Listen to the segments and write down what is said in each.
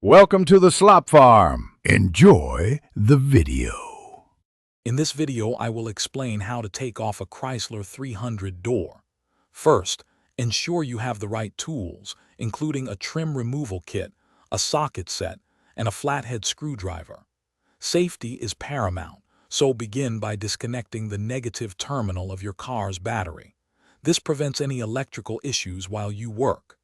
Welcome to the Slop Farm. Enjoy the video. In this video, I will explain how to take off a Chrysler 300 door. First, ensure you have the right tools, including a trim removal kit, a socket set, and a flathead screwdriver. Safety is paramount, so begin by disconnecting the negative terminal of your car's battery. This prevents any electrical issues while you work.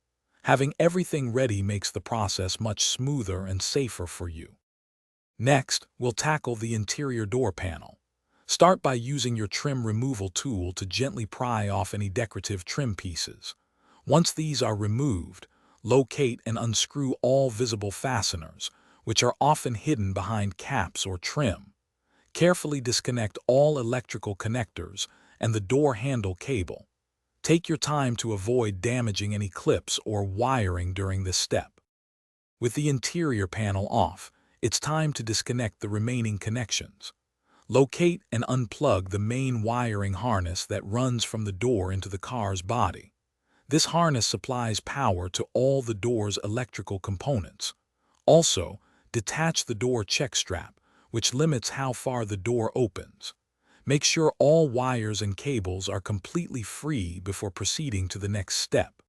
Having everything ready makes the process much smoother and safer for you. Next, we'll tackle the interior door panel. Start by using your trim removal tool to gently pry off any decorative trim pieces. Once these are removed, locate and unscrew all visible fasteners, which are often hidden behind caps or trim. Carefully disconnect all electrical connectors and the door handle cable. Take your time to avoid damaging any clips or wiring during this step. With the interior panel off, it's time to disconnect the remaining connections. Locate and unplug the main wiring harness that runs from the door into the car's body. This harness supplies power to all the door's electrical components. Also, detach the door check strap, which limits how far the door opens. Make sure all wires and cables are completely free before proceeding to the next step.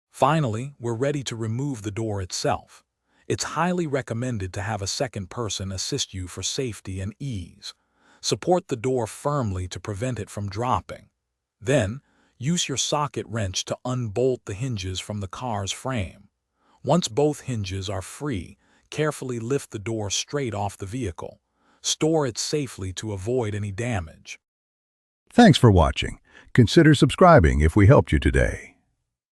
Finally, we're ready to remove the door itself. It's highly recommended to have a second person assist you for safety and ease. Support the door firmly to prevent it from dropping. Then, use your socket wrench to unbolt the hinges from the car's frame. Once both hinges are free, carefully lift the door straight off the vehicle. Store it safely to avoid any damage. Thanks for watching. Consider subscribing if we helped you today.